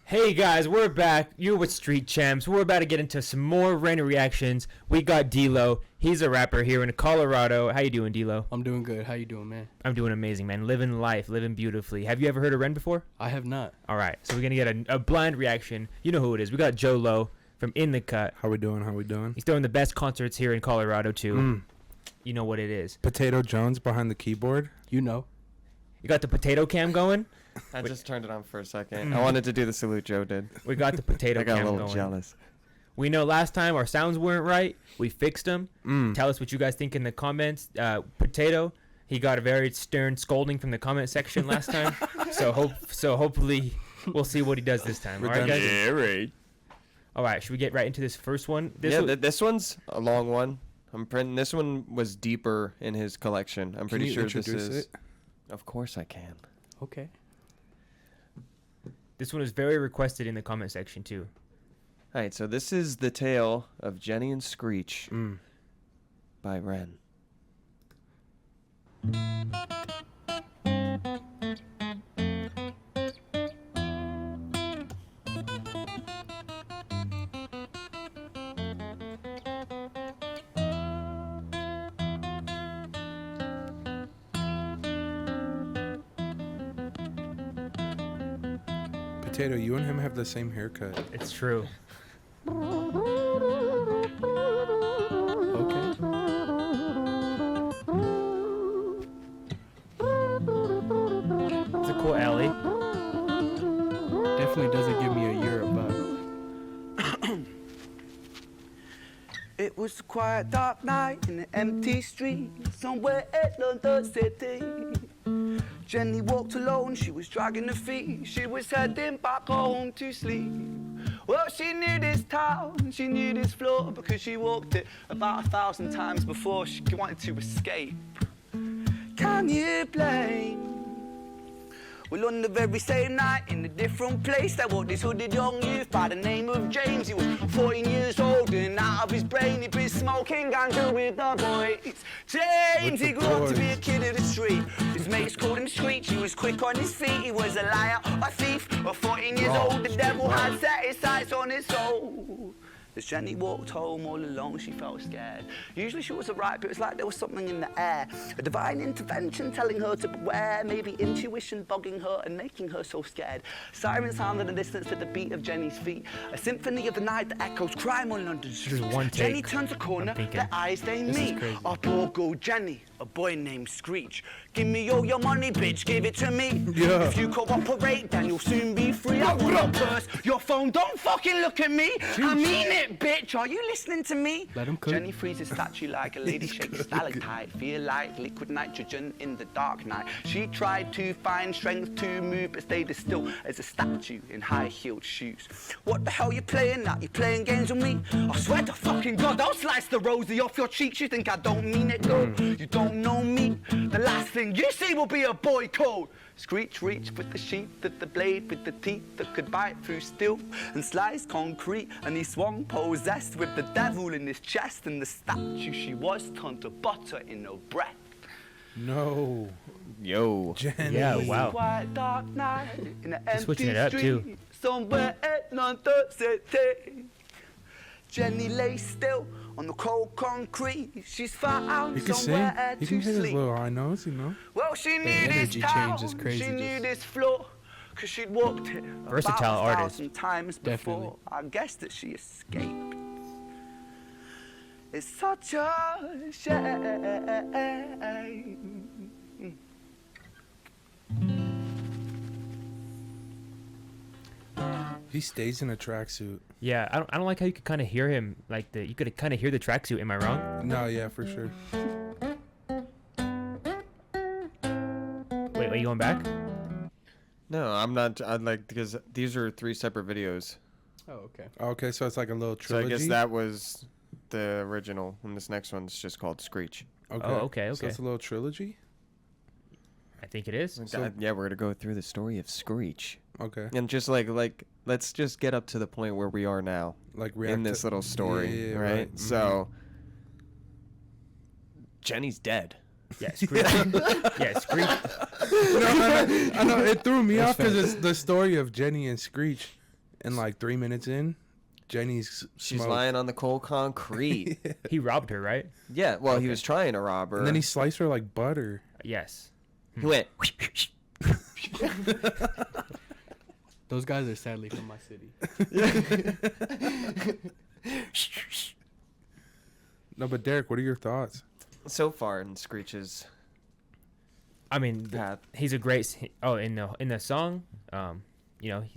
Hey guys, we're back. You're with Street Champs. We're about to get into some more REN reactions. We got D-Lo. He's a rapper here in Colorado. How you doing, D-Lo? I'm doing good. How you doing, man? I'm doing amazing, man. Living life, living beautifully. Have you ever heard of REN before? I have not. All right, so we're gonna get a blind reaction. You know who it is. We got Joe Low from In the Cut. How we doing? He's throwing the best concerts here in Colorado too. You know what it is. Potato Jones behind the keyboard. You know. You got the potato cam going. I just turned it on for a second. I wanted to do the salute Joe did. We got the potato I got cam a little going. jealous. We know last time our sounds weren't right. We fixed them. Tell us what you guys think in the comments. Potato, he got a very stern scolding from the comment section last time. so hopefully we'll see what he does this time. All right, guys. Yeah, right. All right, should we get right into this first one? This one's a long one. I'm printing. This one was deeper in his collection. I'm pretty sure this is. It? Of course I can. Okay. This one is very requested in the comment section too. All right, so this is The Tale of Jenny and Screech by REN. Potato, you and him have the same haircut. It's true. Okay. It's a cool alley. Definitely doesn't give me a Europe vibe. It was a quiet, dark night in an empty street somewhere in London City. Jenny walked alone, she was dragging her feet. She was heading back home to sleep. Well, she knew this town, she knew this floor, because she walked it about 1,000 times before she wanted to escape. Can you blame? Well, on the very same night, in a different place, there walked this hooded young youth by the name of James. He was 14 years old and out of his brain, he'd been smoking ganja with the boys. James, he grew up to be a kid of the street. His mates called him Screech, he was quick on his feet. He was a liar, a thief, at 14 years old, the devil had set his sights on his soul. As Jenny walked home all alone, she felt scared. Usually she was alright, but it was like there was something in the air. A divine intervention telling her to beware, maybe intuition bugging her and making her so scared. Sirens sound in the distance to the beat of Jenny's feet. A symphony of the night that echoes crime on London streets. Jenny turns a corner, their eyes they meet. A poor girl Jenny, a boy named Screech. Give me all your money, bitch, give it to me. Yeah. If you cooperate, then you'll soon be free. I wanna burst your phone, don't fucking look at me. I mean it, bitch, are you listening to me? Let him cook. Jenny freezes statue like a lady shakes stalactite. Feel like liquid nitrogen in the dark night. She tried to find strength to move, but stayed as still as a statue in high-heeled shoes. What the hell you playing at? You playing games with me? I swear to fucking God, I'll slice the rosy off your cheeks. You think I don't mean it, girl? You don't know me. The last thing you see will be a boy code. Screech reached with the sheath of the blade, with the teeth that could bite through steel and slice concrete, and he swung possessed with the devil in his chest, and the statue she was turned to butter in her breath. No. Yo. Jenny. Yeah, wow. Quiet dark night in an empty Switching it up, street too. somewhere in London City. Jenny lay still on the cold concrete. She's found He can sing. somewhere He to can hit his sleep. little high nose, you know. Well, she knew energy this town, change is crazy, she knew just- this floor, cause she'd walked it Versatile about artist. 1,000 times before. Definitely. I guess that she escaped. It's such a shame. He stays in a tracksuit. Yeah, I don't like how you could kind of hear him you could kind of hear the tracksuit. Am I wrong? No, yeah, for sure. Wait, you going back? No, I'm not. I'd like because these are 3 separate videos. Oh, okay. Okay, so it's like a little trilogy. So I guess that was the original, and this next one's just called Screech. Okay. Oh, okay. So it's a little trilogy. I think it is. So- Yeah, we're gonna go through the story of Screech, Okay. and just like let's just get up to the point where we are now Like in this little story, Yeah, right? Mhm. So Jenny's dead. Yeah, Screech. Yeah, Screech. No, I know. It threw me That's off because fair. it's the story of Jenny and Screech. And like 3 minutes in, Jenny's She's smoked. lying on the cold concrete. He robbed her, right? Yeah, well, he was trying to rob her. And then he sliced her like butter. Yes. He went. Those guys are sadly from my city. No, but Deryk, what are your thoughts? So far in Screech's I mean, path. he's a great. In the song,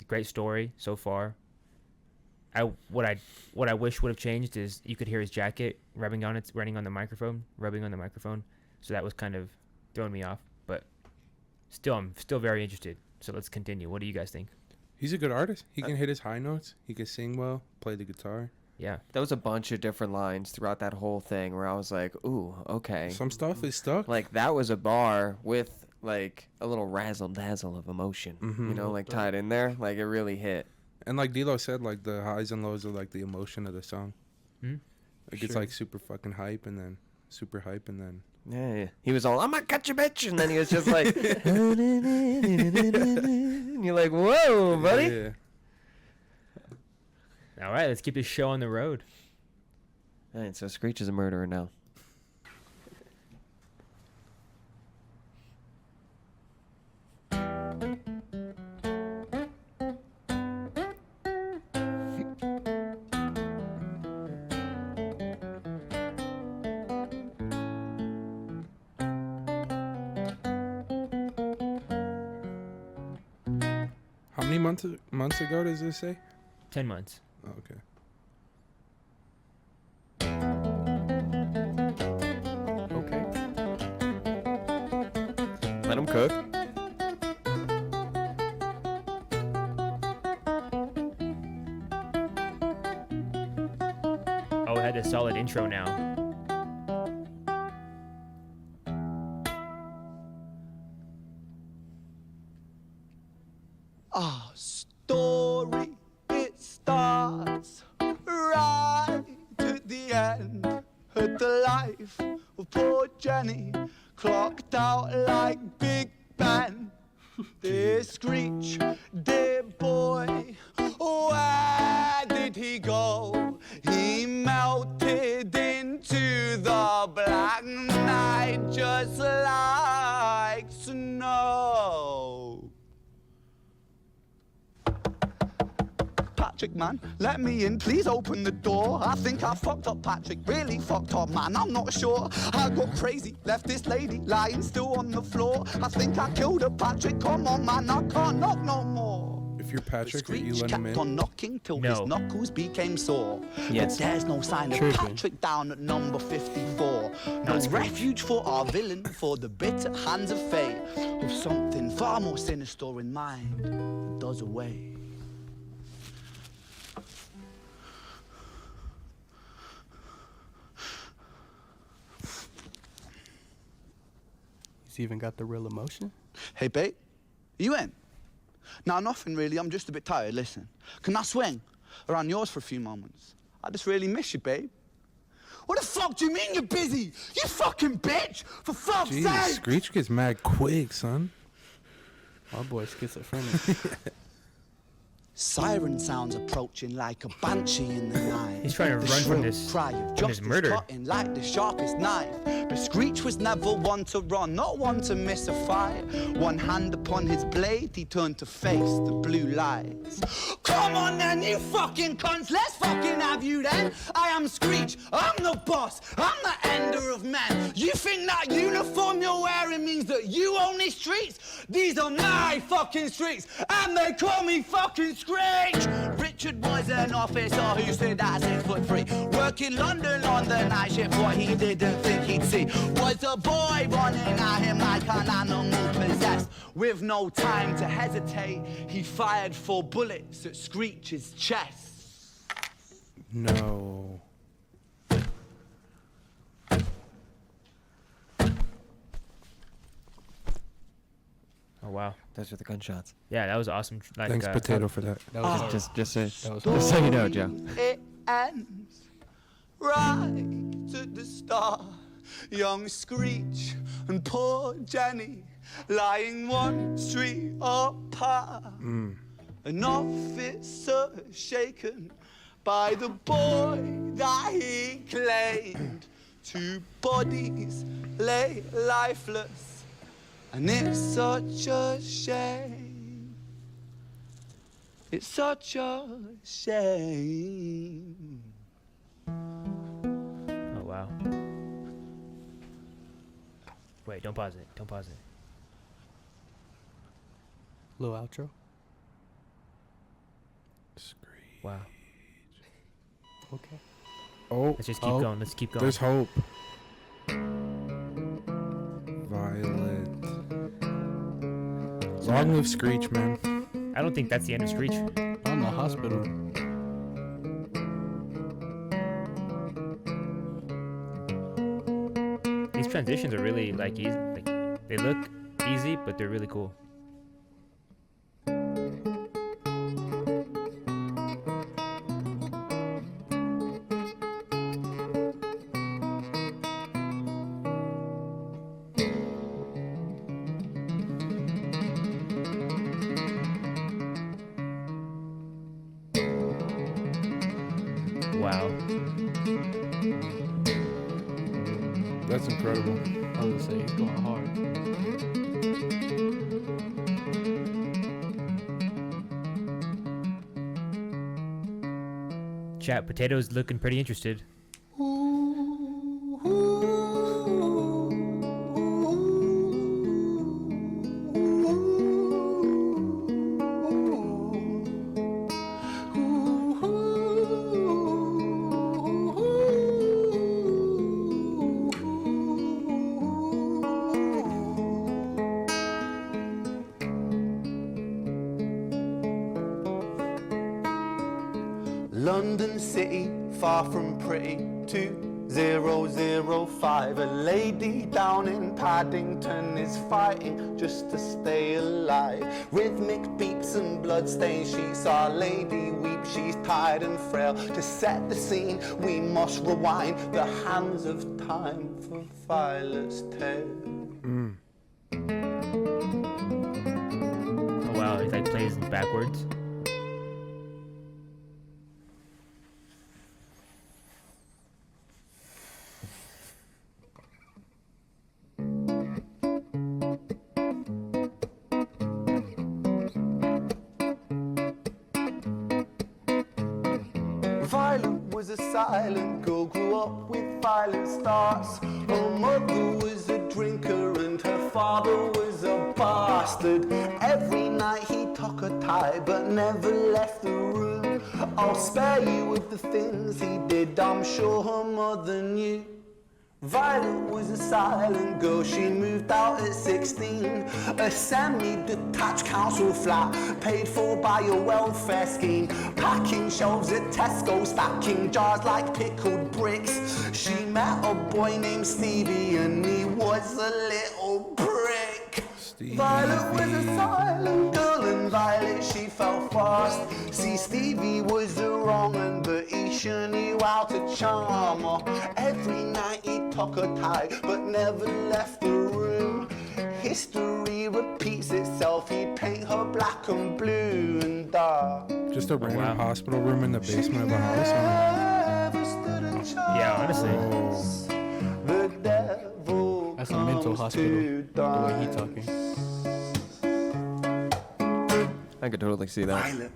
great story so far. What I wish would have changed is you could hear his jacket rubbing on the microphone. So that was kind of throwing me off. But still, I'm still very interested. So let's continue. What do you guys think? He's a good artist. He can hit his high notes. He can sing well, play the guitar. Yeah. There was a bunch of different lines throughout that whole thing where I was like, ooh, okay. Some stuff is stuck. Like, that was a bar with, like, a little razzle-dazzle of emotion, tied in there. Like, it really hit. And like D-Lo said, like the highs and lows are like the emotion of the song. Like it's like super fucking hype and then super hype and then. Yeah. He was all, I'm gonna cut you, bitch. And then he was just like, and you're like, whoa, buddy. Yeah. All right, let's keep this show on the road. All right, so Screech is a murderer now. How many months ago does this say? 10 months. Oh, okay. Okay. Let him cook. Oh, it had a solid intro now. Our story, it starts right at the end. At the life of poor Jenny, clocked out like Big Ben. Dear Screech, dear boy, where did he go? He melted into the black night just like snow. Patrick, man, let me in, please open the door. I think I fucked up, Patrick, really fucked up, man, I'm not sure. I got crazy, left this lady lying still on the floor. I think I killed her, Patrick, come on, man, I can't knock no more. If you're Patrick, are you Screech letting him kept in? on knocking till No. his knuckles became sore. Yes. But there's no sign of Tripping. Patrick down at number 54. No refuge for our villain, for the bitter hands of fate, with something far more sinister in mind that does away. He's even got the real emotion. Hey, babe, you in? Nah, nothing really. I'm just a bit tired. Listen, can I swing around yours for a few moments? I just really miss you, babe. What the fuck do you mean you're busy? You fucking bitch! For fuck's Jeez, sake! Screech gets mad quick, son. My boy's schizophrenic. Siren sounds approaching like a banshee in the night. He's trying to The run from shrill this- cry of from this justice murder. cutting like the sharpest knife. But Screech was never one to run, not one to miss a fight. One hand upon his blade, he turned to face the blue lights. Come on then, you fucking cunts, let's fucking have you then. I am Screech, I'm the boss, I'm the ender of men. You think that uniform you're wearing means that you own these streets? These are my fucking streets, and they call me fucking Screech. Richard was an officer who stood at 6'3", working London on the night shift. What he didn't think he'd see was a boy running at him like an animal possessed. With no time to hesitate, he fired 4 bullets at Screech's chest. No. Oh, wow. Those are the gunshots. Yeah, that was awesome. Like, Thanks, Potato, for that. That was hard. Just so That was so you know, Joe. It ends right at the start. Young Screech and poor Jenny lying one street apart. An officer shaken by the boy that he claimed. 2 bodies lay lifeless, and it's such a shame. It's such a shame. Oh, wow. Wait, don't pause it. Don't pause it. Little outro. Screech. Wow. Okay. Oh, Let's just keep going. Let's keep going. there's hope. Violet. Long live Screech, man. I don't think that's the end of Screech. I'm in the hospital. These transitions are really like easy. Like they look easy, but they're really cool. Wow. That's incredible. I was gonna say he's going hard. Chat, Potato's looking pretty interested. London City, far from pretty, 2005. A lady down in Paddington is fighting just to stay alive. Rhythmic beats and bloodstained sheets, Our Lady weeps, she's tired and frail. To set the scene, we must rewind the hands of time for Violet's tale. Oh wow, it like plays backwards. Violet was a silent girl, grew up with violent starts. Her mother was a drinker and her father was a bastard. Every night he took her tie but never left the room. I'll spare you of the things he did, I'm sure her mother knew. Violet was a silent girl, she moved out at 16. A semi-detached council flat, paid for by a welfare scheme. Packing shelves at Tesco, stacking jars like pickled bricks. She met a boy named Stevie and he was a little prick. Violet was a silent girl and Violet she fell fast. See, Stevie was a wrong un, but he sure knew how to charm her. Every night he took her tie but never left the room. History repeats itself, he'd paint her black and blue and dark. Just a random wow. hospital room in the basement of a house. Yeah, honestly. The devil That's a mental hospital. The way he talking. I could totally see that. Violet,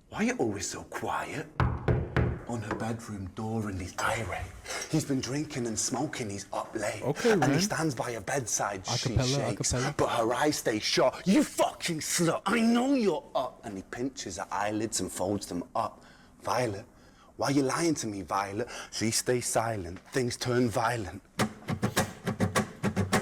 why are you always so quiet? On her bedroom door and he's irate. He's been drinking and smoking, he's up late. Okay, and he man. stands by her bedside, she Acapella, shakes. acapella. But her eyes stay shut. You fucking slut, I know you're up. And he pinches her eyelids and folds them up. Violet, why are you lying to me, Violet? She stays silent, things turn violent.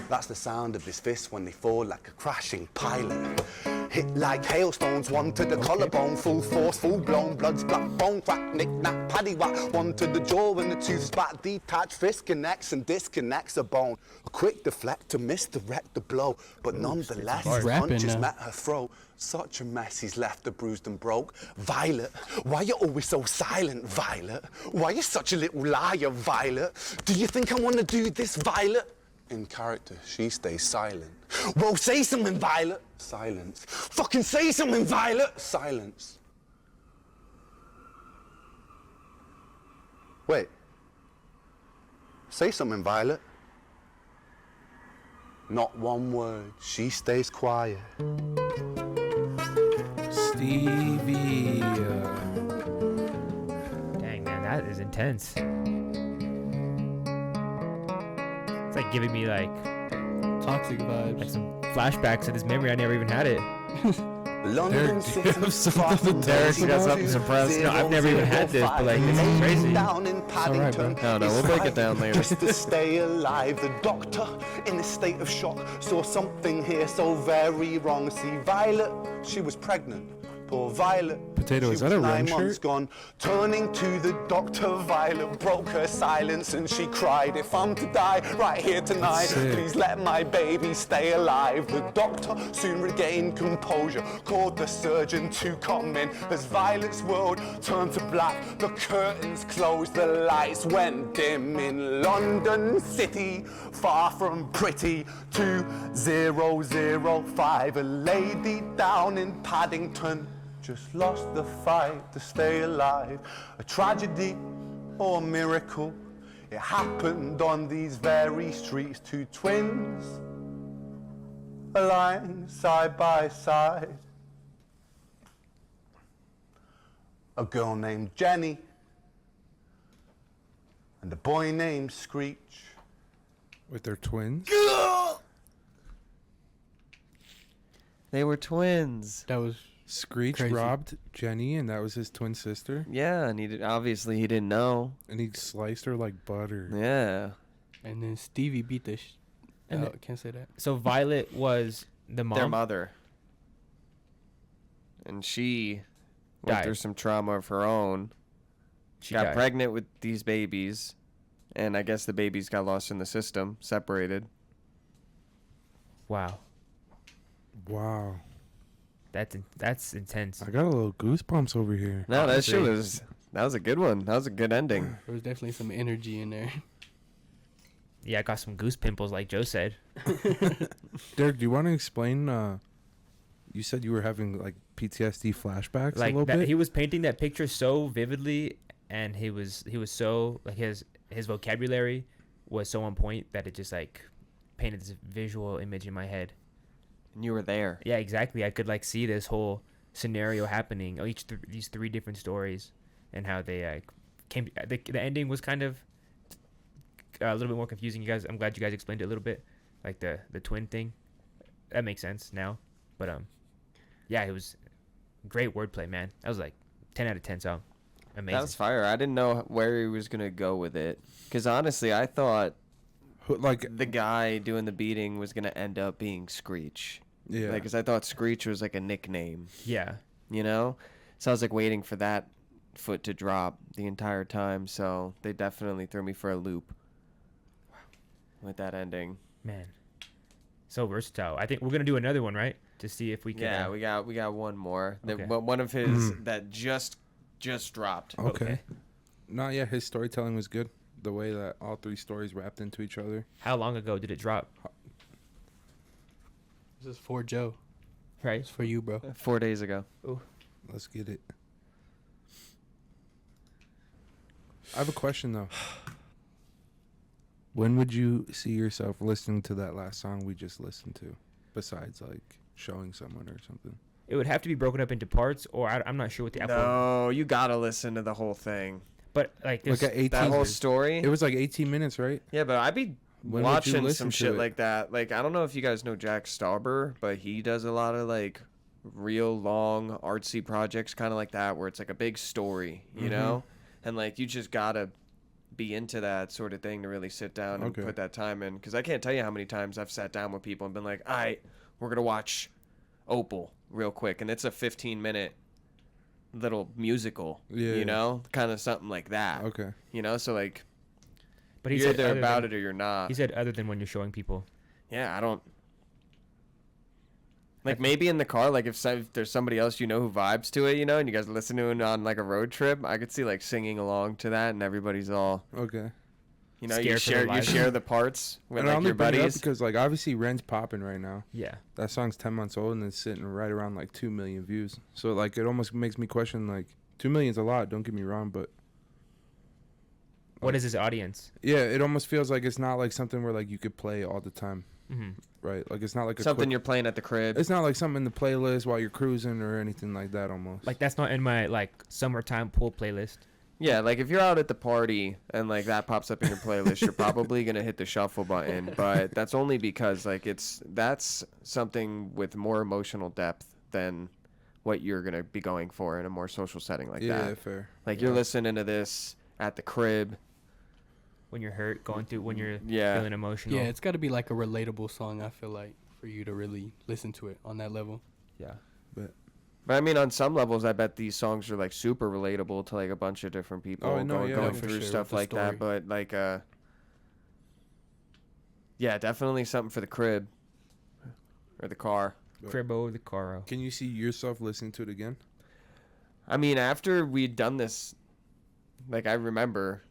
That's the sound of his fists when they fall like a crashing pilot. Hit like hailstones, one to the collarbone, full force, full blown, blood's black bone, crack, knick, knack, paddywhack, one to the jaw when the tooth's back, detached, fist connects and disconnects a bone. A quick deflect to misdirect the blow, but nonetheless, his punches met her throat. Such a mess, he's left her bruised and broke. Violet, why you always so silent, Violet? Why you such a little liar, Violet? Do you think I want to do this, Violet? In character, she stays silent. Well, say something, Violet. Silence. Fucking say something, Violet. Silence. Wait. Say something, Violet. Not one word. She stays quiet. Stevie. Dang, man, that is intense. It's like giving me like Toxic vibes. some flashbacks to this memory. I never even had it. London City, far from Deryk, you got something suppressed. No, I've never even had this, but like, this is crazy. Down in Paddington. No, we'll break it down later. Just to stay alive, the doctor, in a state of shock, saw something here so very wrong. See, Violet, she was pregnant. Poor Violet. Potato, she is that was a REN 9 months shirt? gone. Turning to the doctor, Violet broke her silence and she cried, if I'm to die right here tonight, Sick. please let my baby stay alive. The doctor soon regained composure, called the surgeon to come in. As Violet's world turned to black, the curtains closed, the lights went dim. In London City, far from pretty, 2005, a lady down in Paddington just lost the fight to stay alive. A tragedy or a miracle, it happened on these very streets. 2 twins lying side by side. A girl named Jenny and a boy named Screech. With their twins? They were twins. That was Screech Crazy. robbed Jenny, and that was his twin sister. Yeah, and obviously he didn't know. And he sliced her like butter. Yeah. and then Stevie beat the And oh, can't say that. So Violet was the mom. Their mother. And she went Died. through some trauma of her own. She got died. pregnant with these babies. And I guess the babies got lost in the system, separated. Wow, Wow. that's intense. I got a little goosebumps over here. No, that shit Honestly. that was a good one. That was a good ending. There was definitely some energy in there. Yeah, I got some goose pimples, like Joe said. Deryk, do you want to explain? You said you were having like PTSD flashbacks a Like little that, bit. he was painting that picture so vividly, and he was so like his vocabulary was so on point that it just like painted this visual image in my head. And you were there. Yeah, exactly. I could like see this whole scenario happening. These 3 different stories, and how they came. The ending was kind of a little bit more confusing. You guys, I'm glad you guys explained it a little bit, like the twin thing. That makes sense now. But yeah, it was great wordplay, man. That was like 10 out of 10. So amazing. That was fire. I didn't know where he was going to go with it. Because honestly, I thought Like, the guy doing the beating was going to end up being Screech. yeah. Because I thought Screech was like a nickname, Yeah. you know? So I was like waiting for that foot to drop the entire time. So they definitely threw me for a loop with that ending. Man, so versatile. I think we're gonna do another one, right? To see if we can. Yeah, we got one more. Okay. One of his that just dropped. Okay. No, yeah, his storytelling was good. The way that all 3 stories wrapped into each other. How long ago did it drop? This is for Joe. Right. It's for you, bro. 4 days ago. Let's get it. I have a question though. When would you see yourself listening to that last song we just listened to, besides like showing someone or something? It would have to be broken up into parts, or I'm not sure what the Apple. No, you gotta listen to the whole thing. But like this, Like at 18 That whole story. It was like 18 minutes, right? Yeah, but I'd be When would you watching listen some to shit it? like that. Like, I don't know if you guys know Jack Stauber, but he does a lot of like real long artsy projects, kind of like that, where it's like a big story, you know? And like, you just gotta be into that sort of thing to really sit down and Okay. put that time in. Because I can't tell you how many times I've sat down with people and been like, all right, we're gonna watch Opal real quick. And it's a 15-minute little musical, Yeah. you know? Kind of something like that. Okay. You know? So like, but he you're said either other about than, it or you're not. He said other than when you're showing people. Yeah, I don't. Like, maybe in the car, like, if there's somebody else you know who vibes to it, you know, and you guys listen to it on, like, a road trip, I could see, like, singing along to that, and everybody's all... Okay. You know, Scared for their you lives. share the parts with And I like only your bring it up buddies. because like obviously Ren's popping right now. Yeah. That song's 10 months old and it's sitting right around like 2 million views. So like it almost makes me question like 2 million's a lot. Don't get me wrong, but What is his audience? yeah, it almost feels like it's not like something where like you could play all the time, Mm-hmm. right? Like it's not like Something you're playing at the crib. It's not like something in the playlist while you're cruising or anything like that. Almost Like that's not in my like summertime pool playlist. Yeah, like if you're out at the party and like that pops up in your playlist, you're probably gonna hit the shuffle button. But that's only because like that's something with more emotional depth than what you're gonna be going for in a more social setting like yeah, that. fair. Like you're listening to this at the crib. When you're hurt, going through, when you're Yeah. feeling emotional. Yeah, it's got to be like a relatable song, I feel like, for you to really listen to it on that level. Yeah. But I mean, on some levels, I bet these songs are like super relatable to like a bunch of different people Oh, no, going, yeah, going for through sure, stuff with like the that. story. But like, yeah, definitely something for the crib or the car. Cribbo the Caro. Can you see yourself listening to it again? I mean, after we'd done this, like I remember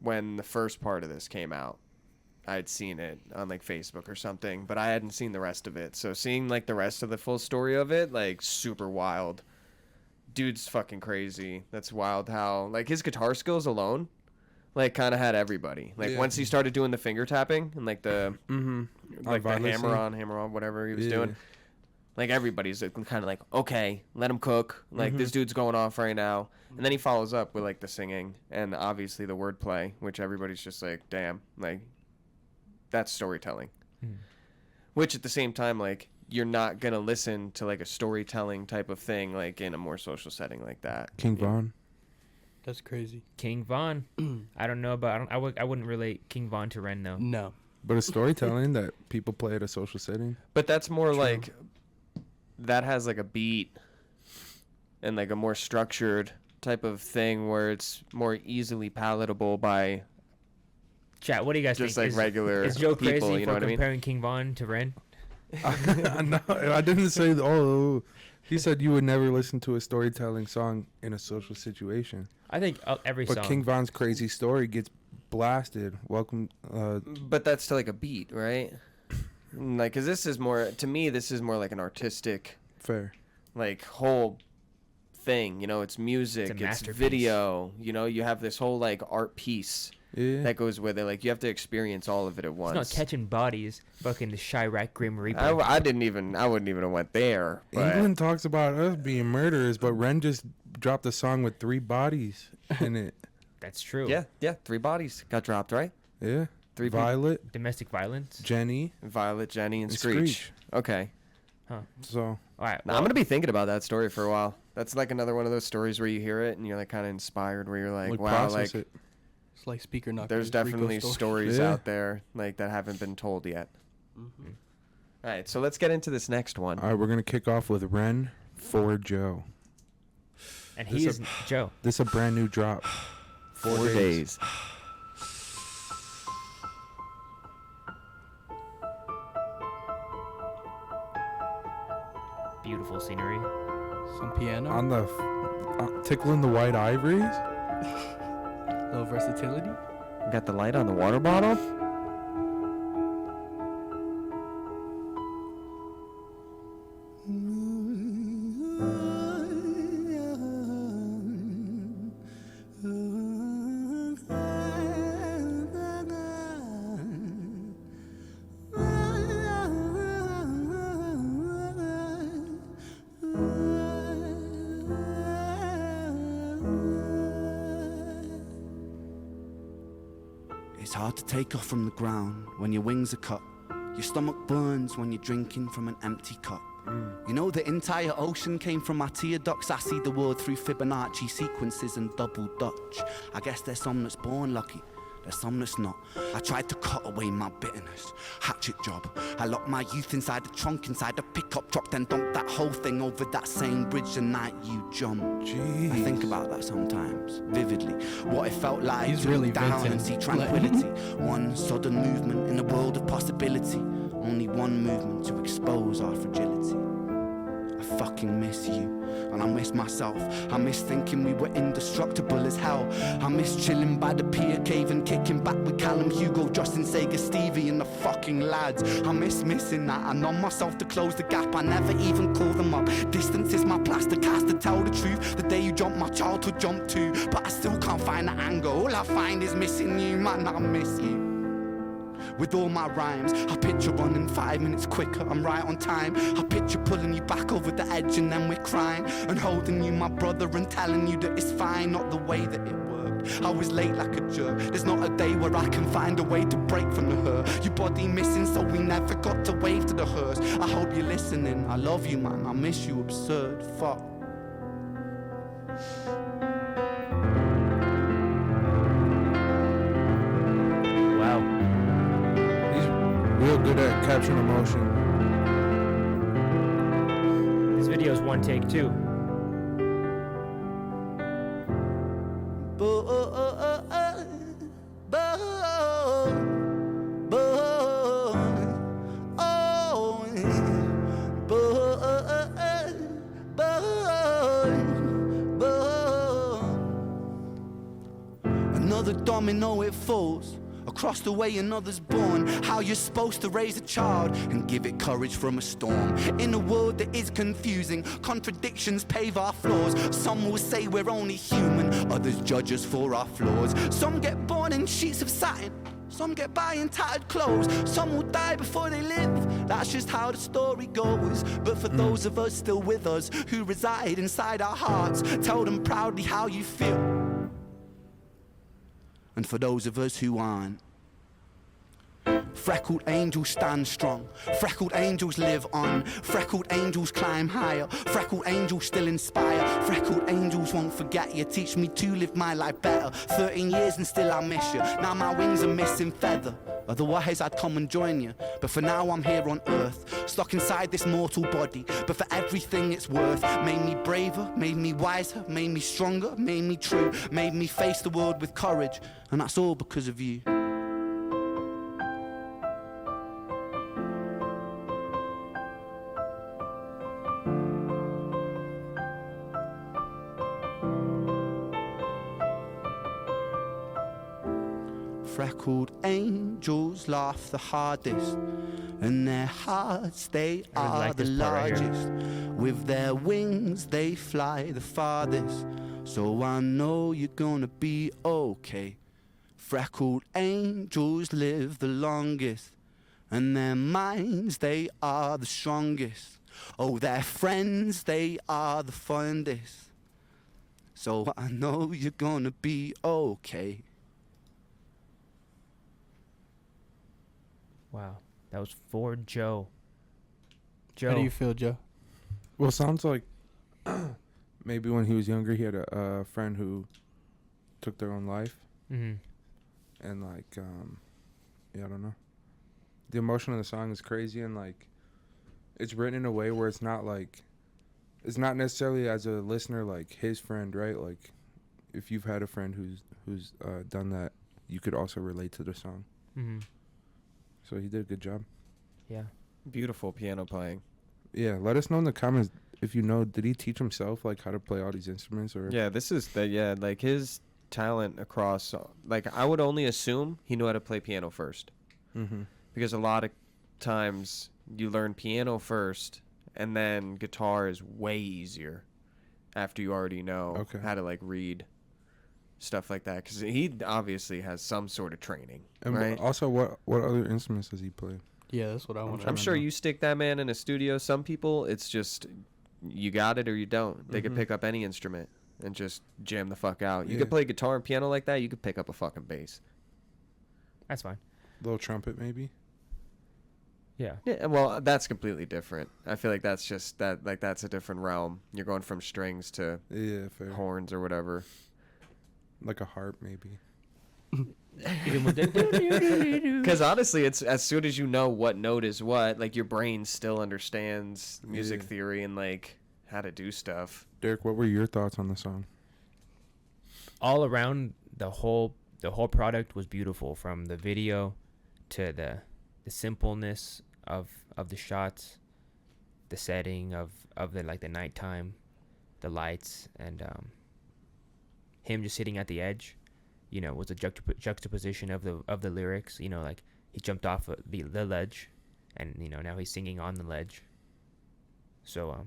when the first part of this came out, I'd seen it on like Facebook or something, but I hadn't seen the rest of it. So seeing like the rest of the full story of it, like super wild. Dude's fucking crazy. That's wild how like his guitar skills alone, like kind of had everybody. Like Yeah. once he started doing the finger tapping and like the like the Violent hammer on, whatever he was doing. Like everybody's kind of like, okay, let him cook. Like this dude's going off right now. And then he follows up with like the singing and obviously the wordplay, which everybody's just like, damn, like that's storytelling. Which at the same time, like you're not gonna listen to like a storytelling type of thing like in a more social setting like that. King Von. That's crazy. King Von. I don't know about. I wouldn't relate King Von to Ren though. No. But it's storytelling that people play at a social setting. But that's more like that has like a beat and like a more structured type of thing where it's more easily palatable by Chat. What do you guys just think? like regular Is Joe people, crazy you for know what I mean? comparing King Von to Ren? No, I didn't say. Oh, he said you would never listen to a storytelling song in a social situation. I think every But song. King Von's crazy story gets blasted. Welcome. But that's to like a beat, right? Like, cause this is more to me. This is more like an artistic, Fair. like whole thing. You know, it's music, it's masterpiece. video. You know, you have this whole like art piece Yeah. that goes with it. Like you have to experience all of it at It's once. not catching bodies. Fucking the Chirac Grim Reaper. I wouldn't even have went there. But England talks about us being murderers, but Ren just dropped a song with 3 bodies in it. That's true. yeah, 3 bodies got dropped, right? Yeah. 3 people. Violet, Domestic violence. Jenny, Violet, Jenny, and and Screech. Okay. So All right. Now, I'm gonna be thinking about that story for a while. That's like another one of those stories where you hear it and you're like kind of inspired, where you're like, wow, process like it. It's like Speaker Knockers. there's definitely Rico story. stories Yeah. out there like that haven't been told yet. Mhm. All right, so let's get into this next one. All right, we're gonna kick off with Ren for Joe. And This he is is Joe. This is a brand new drop. 4 days. Beautiful scenery. Some piano. On the tickling the white ivories. little versatility. Got the light on the water bottle. It's hard to take off from the ground when your wings are cut. Your stomach burns when you're drinking from an empty cup. You know the entire ocean came from my tear ducts. I see the world through Fibonacci sequences and double Dutch. I guess there's some that's born lucky, there's some that's not. I tried to cut away my bitterness, hatchet job. I locked my youth inside the trunk, inside the pickup truck, then dumped that whole thing over that same bridge the night you jumped. Jeez. I think about that sometimes, vividly. What it felt like He's to really look down Vincent. and see tranquility. One sudden movement in a world of possibility. Only one movement to expose our fragility. I fucking miss you. And I miss myself. I miss thinking we were indestructible as hell. I miss chilling by the pier cave and kicking back with Callum, Hugo, Justin, Sega, Stevie and the fucking lads. I miss missing that. I numb myself to close the gap. I never even call them up. Distance is my plaster cast, to tell the truth. The day you jumped, my childhood jumped too. But I still can't find the angle. All I find is missing you, man. I miss you. With all my rhymes, I picture running 5 minutes quicker, I'm right on time. I picture pulling you back over the edge and then we're crying, and holding you, my brother, and telling you that it's fine, not the way that it worked. I was late like a jerk. There's not a day where I can find a way to break from the hurt. Your body missing, so we never got to wave to the hearse. I hope you're listening. I love you, man. I miss you, absurd. Fuck. Real good at capturing emotion. This video is one take too. Another domino, it falls. Across the way another's born. How you're supposed to raise a child and give it courage from a storm. In a world that is confusing, contradictions pave our flaws. Some will say we're only human, others judge us for our flaws. Some get born in sheets of satin, some get by in tattered clothes. Some will die before they live, that's just how the story goes. But for those of us still with us, who reside inside our hearts, tell them proudly how you feel. And for those of us who aren't, freckled angels stand strong. Freckled angels live on. Freckled angels climb higher. Freckled angels still inspire. Freckled angels won't forget you. Teach me to live my life better. 13 years and still I miss you. Now my wings are missing feather. Otherwise I'd come and join you. But for now I'm here on earth, stuck inside this mortal body. But for everything it's worth, made me braver, made me wiser, made me stronger, made me true, made me face the world with courage. And that's all because of you. Freckled angels laugh the hardest, and their hearts, they are like the this part right here. largest. With their wings, they fly the farthest. So I know you're gonna be okay. Freckled angels live the longest, and their minds, they are the strongest. Oh, their friends, they are the fondest. So I know you're gonna be okay. Wow, that was for Joe. Joe, How do you feel, Joe? Well, sounds like maybe when he was younger, he had a friend who took their own life, Mm-hmm. and like, yeah, I don't know. The emotion of the song is crazy, and like, it's written in a way where it's not like, it's not necessarily as a listener like his friend, right? Like, if you've had a friend who's done that, you could also relate to the song. Mm-hmm. So he did a good job. Yeah. Beautiful piano playing. Yeah, let us know in the comments if you know, did he teach himself like how to play all these instruments, or Yeah, this is like his talent across. Like I would only assume he knew how to play piano first, Mm-hmm. because a lot of times you learn piano first, and then guitar is way easier after you already know how to like read stuff like that. Because he obviously has some sort of training, And right? also, what other instruments does he play? Yeah, that's what I want to I'm sure you stick that man in a studio. Some people, it's just you got it or you don't. They could pick up any instrument and just jam the fuck out. You could play guitar and piano like that. You could pick up a fucking bass. That's fine. Little trumpet, maybe. Yeah. Yeah, well, that's completely different. I feel like that's just that. Like that's a different realm. You're going from strings to Yeah, fair. horns or whatever. Like a harp, maybe. Because honestly, it's as soon as you know what note is what, like your brain still understands music theory and like how to do stuff. Deryk, what were your thoughts on the song? All around, the whole product was beautiful, from the video to the simpleness of the shots. the setting of the like the nighttime, the lights, and him just sitting at the edge, you know, was a juxtaposition of the lyrics. You know, like he jumped off the ledge, and you know now he's singing on the ledge. So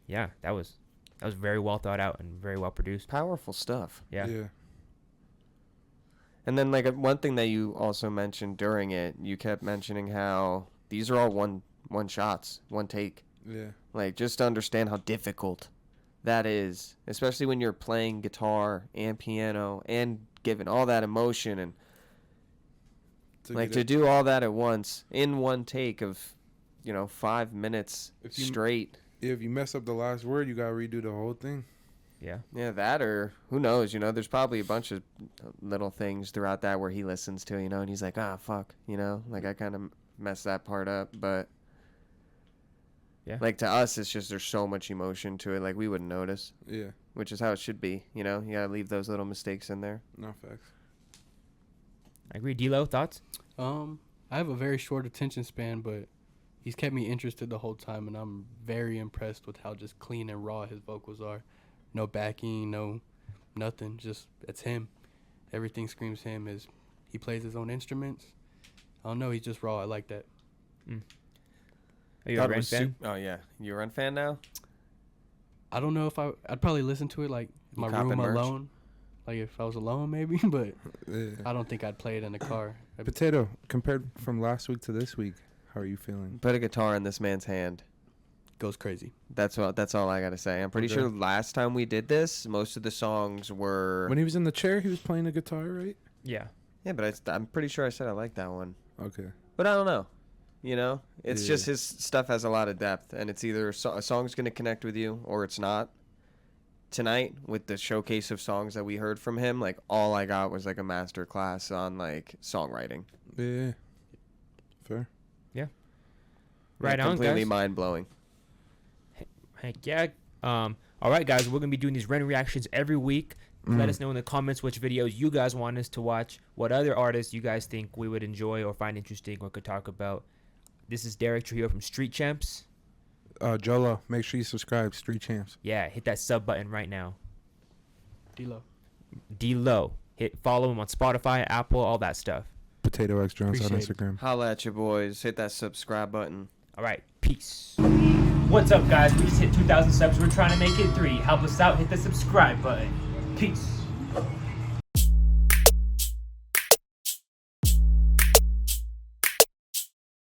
yeah, that was very well thought out and very well produced. Powerful stuff. Yeah. Yeah. And then like one thing that you also mentioned during it, you kept mentioning how these are all one shots, one take. Yeah. Like just to understand how difficult that is, especially when you're playing guitar and piano and giving all that emotion and like to do all that at once in one take of, you know, 5 minutes straight. Yeah, if you mess up the last word, you gotta redo the whole thing. Yeah. Yeah, that or who knows, you know, there's probably a bunch of little things throughout that where he listens to, you know, and he's like, ah, fuck, you know, like I kind of messed that part up, but yeah, like to us, it's just there's so much emotion to it, like we wouldn't notice. Yeah. Which is how it should be, you know, you gotta leave those little mistakes in there. No facts. I agree. D-Lo, thoughts? I have a very short attention span, but he's kept me interested the whole time, and I'm very impressed with how just clean and raw his vocals are. No backing, no nothing. Just it's him. Everything screams him. He plays his own instruments. I don't know. He's just raw. I like that. Are you a REN fan? Oh yeah, you a REN fan now? I don't know if I'd probably listen to it like in my room merch? alone. Like if I was alone, maybe. But Yeah. I don't think I'd play it in the car. Potato, compared from last week to this week, how are you feeling? Put a guitar in this man's hand. Goes crazy. That's all I gotta say. I'm pretty Okay. sure last time we did this, most of the songs were. When he was in the chair, he was playing the guitar, right? Yeah. Yeah, but I'm pretty sure I said I like that one. Okay. But I don't know. You know, it's Yeah. just his stuff has a lot of depth, and it's either a song's gonna connect with you or it's not. Tonight, with the showcase of songs that we heard from him, like all I got was like a master class on like songwriting. Yeah. Fair. Right on, Completely guys. mind blowing. Heck yeah. All right, guys. We're going to be doing these REN reactions every week. Let us know in the comments which videos you guys want us to watch, what other artists you guys think we would enjoy or find interesting or could talk about. This is Deryk Trujillo from Street Champs. Jolo, make sure you subscribe. Street Champs. Yeah, hit that sub button right now. D-Lo. D-Lo. Follow him on Spotify, Apple, all that stuff. Potato X Jones on Appreciate it. Instagram. Holla at you boys. Hit that subscribe button. All right, peace. What's up, guys? We just hit 2,000 subs. We're trying to make it 3. Help us out. Hit the subscribe button. Peace.